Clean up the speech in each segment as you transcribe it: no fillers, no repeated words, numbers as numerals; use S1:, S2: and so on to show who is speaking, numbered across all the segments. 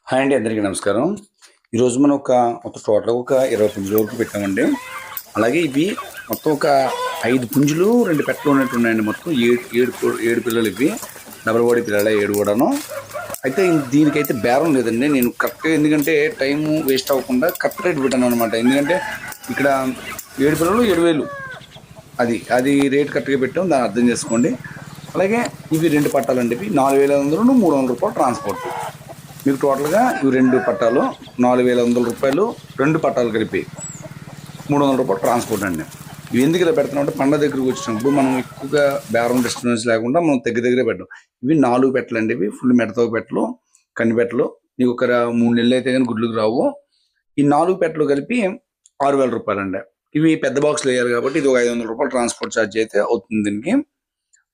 S1: Hi అండి, అందరికీ నమస్కారం. ఈరోజు మనం టోటల్గా ఒక 20 పుంజుల వరకు పెట్టామండి. అలాగే ఇవి మొత్తం ఒక 5 పుంజులు 2 పెట్టలు ఉన్నట్టు ఉన్నాయండి. మొత్తం ఏడు పిల్లలు ఇవి. డబల్ బాడీ పిల్లలే 7 కూడాను. అయితే దీనికైతే బేరం లేదండి. నేను కరెక్ట్గా ఎందుకంటే టైం వేస్ట్ అవ్వకుండా కరెక్ట్ రేట్ పెట్టాను అనమాట. ఎందుకంటే ఇక్కడ 7 పిల్లలు 7,000 అది రేట్ కరెక్ట్గా పెట్టాం, దాన్ని అర్థం చేసుకోండి. అలాగే ఇవి 2 పట్టాలండి. ఇవి 4,500 300 రూపాయలు ట్రాన్స్పోర్ట్. మీకు టోటల్గా ఇవి 2 పట్టాలు 4,500 రూపాయలు, 2 పట్టాలు కలిపి 300 రూపాయలు ట్రాన్స్పోర్ట్ అండి. ఇవి ఎందుకు ఇలా పెడుతున్నాం అంటే పండగ దగ్గరకు వచ్చినప్పుడు మనం ఎక్కువగా బేరం డిస్టర్బెన్స్ లేకుండా మనం దగ్గరే పెట్టాం. ఇవి 4 పెట్టలు అండి. ఇవి ఫుల్ మెడతో పెట్టలు, కన్ని పెట్టలు. మీకు ఒక 3 నెలలు అయితే కానీ గుడ్లకు రావు. ఈ 4 పెట్టలు కలిపి 6,000 రూపాయలు అండి. ఇవి పెద్ద బాక్స్లు వేయాలి కాబట్టి ఇది ఒక 500 రూపాయలు ట్రాన్స్పోర్ట్ ఛార్జ్ అయితే అవుతుంది దీనికి.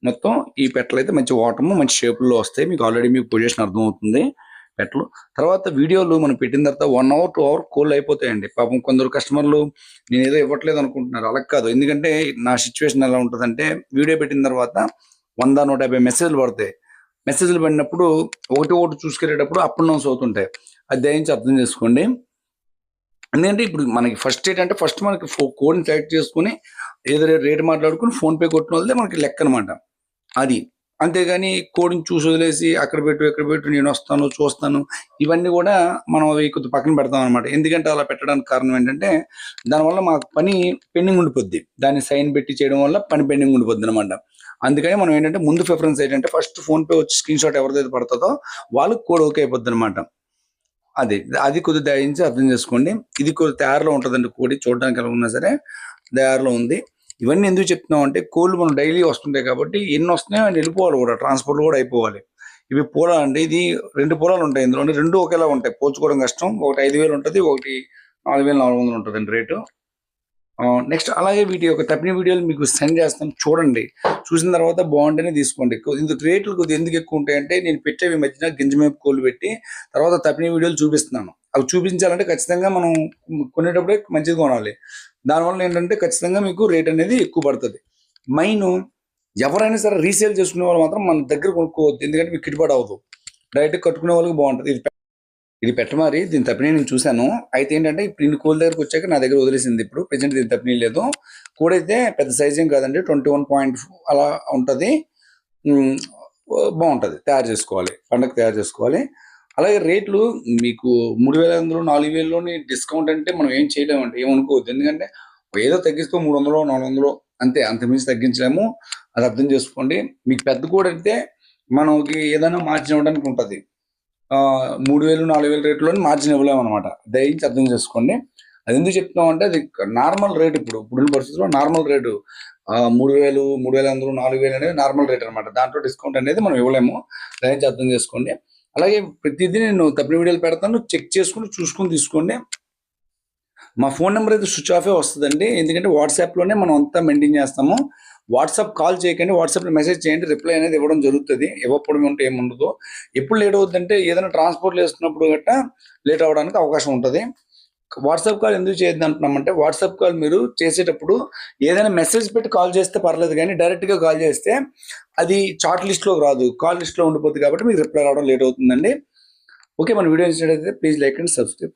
S1: మొత్తం ఈ పెట్టలు అయితే మంచి వాటము మంచి షేపుల్లో వస్తాయి. మీకు ఆల్రెడీ మీకు పొజిషన్ అర్థమవుతుంది పెట్టలు. తర్వాత వీడియోలు మనం పెట్టిన తర్వాత 1 అవర్ 2 అవర్ కోల్ అయిపోతాయండి. పాపం కొందరు కస్టమర్లు నేను ఏదో ఇవ్వట్లేదు అనుకుంటున్నారు. అలా కాదు. ఎందుకంటే నా సిచ్యువేషన్ ఎలా ఉంటుందంటే వీడియో పెట్టిన తర్వాత 100-150 మెసేజ్లు పడతాయి. మెసేజ్లు పడినప్పుడు ఒకటి చూసుకెళ్ళేటప్పుడు అప్ అండ్ డౌన్స్ అవుతుంటాయి. అది దయించి అర్థం చేసుకోండి. ఎందుకంటే ఇప్పుడు మనకి ఫస్ట్ మనకి కోడ్ని సెలెక్ట్ చేసుకుని ఏదో రేట్ మాట్లాడుకుని ఫోన్పే కొట్టిన వాళ్ళదే మనకి లెక్క అనమాట. అది అంతేగాని కోడ్ని చూసి వదిలేసి అక్కడ పెట్టు నేను వస్తాను చూస్తాను ఇవన్నీ కూడా మనం అవి కొద్ది పక్కన పెడతాం అనమాట. ఎందుకంటే అలా పెట్టడానికి కారణం ఏంటంటే దానివల్ల మాకు పని పెండింగ్ ఉండిపోద్ది. దాన్ని సైన్ పెట్టి చేయడం వల్ల పని పెండింగ్ ఉండిపోద్ది అనమాట. అందుకని మనం ఏంటంటే ముందు ప్రిఫరెన్స్ ఏంటంటే ఫస్ట్ ఫోన్పే వచ్చి స్క్రీన్ షాట్ ఎవరిదైతే పడుతుందో వాళ్ళకి కోడ్ ఓకే అయిపోద్ది అనమాట. అది కొద్దిగా దయించి అర్థం చేసుకోండి. ఇది కొద్ది తయారులో ఉంటుందండి. కోడి చూడడానికి ఎలా ఉన్నా సరే తయారులో ఉంది. ఇవన్నీ ఎందుకు చెప్తున్నాం అంటే కోళ్ళు మనం డైలీ వస్తుంటాయి కాబట్టి ఎన్ని వస్తున్నాయో అని వెళ్ళిపోవాలి కూడా, ట్రాన్స్పోర్ట్ కూడా అయిపోవాలి. ఇవి పూల అండి. ఇది 2 పూలాలు ఉంటాయి ఇందులో. 2 ఒకేలా ఉంటాయి, పోల్చుకోవడం కష్టం. ఒకటి 5,000 ఉంటుంది, ఒకటి 4,400 ఉంటుందండి రేటు. నెక్స్ట్ అలాగే వీటి యొక్క తప్పిన వీడియోలు మీకు సెండ్ చేస్తాను, చూడండి. చూసిన తర్వాత బాగుంటేనే తీసుకోండి. ఇందుకు రేట్లు కొద్దిగా ఎందుకు ఎక్కువ ఉంటాయంటే నేను పెట్టేవి మధ్యన గింజమేపు కోళ్ళు పెట్టి తర్వాత తప్పిన వీడియోలు చూపిస్తున్నాను. అవి చూపించాలంటే ఖచ్చితంగా మనం కొనేటప్పుడే మంచిది కొనాలి. దానివల్ల ఏంటంటే ఖచ్చితంగా మీకు రేట్ అనేది ఎక్కువ పడుతుంది. ఎవరైనా సరే రీసేల్ చేసుకునే వాళ్ళు మాత్రం మన దగ్గర కొనుక్కోవద్దు. ఎందుకంటే మీకు గిట్టుబాటు అవ్వదు. డైరెక్ట్ కట్టుకునే వాళ్ళకి బాగుంటుంది. ఇది పెట్టమారి దీని తప్పిన నేను చూశాను. అయితే ఏంటంటే ఇప్పుడు ఇన్ని కోళ్ళ దగ్గరకు వచ్చాక నా దగ్గర వదిలేసింది. ఇప్పుడు ప్రెజెంట్ దీని తప్పిన లేదు. కోడైతే పెద్ద సైజ్ ఏం కాదండి, 21.4 అలా ఉంటుంది. బాగుంటుంది. తయారు చేసుకోవాలి, పండగ తయారు చేసుకోవాలి. అలాగే రేట్లు మీకు 3,500 4,000లోని డిస్కౌంట్ అంటే మనం ఏం చేయలేమండి, ఏమనుకోవద్దు. ఎందుకంటే ఏదో తగ్గిస్తూ 300 400 అంతే, అంతమించి తగ్గించలేము. అది అర్థం చేసుకోండి. మీకు పెద్ద కూడా అయితే మనకి ఏదైనా మార్జిన్ ఇవ్వడానికి ఉంటుంది. 3,000 4,000 రేట్లోని మార్జిన్ ఇవ్వలేము అనమాట. దయించి అర్థం చేసుకోండి. అది ఎందుకు చెప్తున్నాం అంటే అది నార్మల్ రేట్. ఇప్పుడున్న పరిస్థితుల్లో నార్మల్ రేటు 3,000 3,500 4,000 అనేది నార్మల్ రేట్ అనమాట. దాంట్లో డిస్కౌంట్ అనేది మనం ఇవ్వలేము. దయించి అర్థం చేసుకోండి. అలాగే ప్రతిదీ నేను తప్పిన వీడియోలు పెడతాను, చెక్ చేసుకుని చూసుకుని తీసుకోండి. మా ఫోన్ నెంబర్ అయితే స్విచ్ ఆఫే వస్తుందండి. ఎందుకంటే వాట్సాప్లోనే మనం అంతా మెయింటైన్ చేస్తాము. వాట్సాప్ కాల్ చేయకండి, వాట్సాప్లో మెసేజ్ చేయండి. రిప్లై అనేది ఇవ్వడం జరుగుతుంది. ఇవ్వకపోవడం ఉంటే ఏముండదు. ఎప్పుడు లేట్ అవుతుందంటే ఏదైనా ట్రాన్స్పోర్ట్లు వేస్తున్నప్పుడు గట్టా లేట్ అవ్వడానికి అవకాశం ఉంటుంది. వాట్సాప్ కాల్ ఎందుకు చేయొద్దు అంటున్నామంటే వాట్సాప్ కాల్ మీరు చేసేటప్పుడు ఏదైనా మెసేజ్ పెట్టి కాల్ చేస్తే పర్లేదు, కానీ డైరెక్ట్గా కాల్ చేస్తే అది చాట్ లిస్ట్లోకి రాదు, కాల్ లిస్ట్లో ఉండిపోతుంది. కాబట్టి మీకు రిప్లై రావడం లేట్ అవుతుందండి. ఓకే, మన వీడియో నచ్చినట్లయితే ప్లీజ్ లైక్ అండ్ సబ్స్క్రైబ్.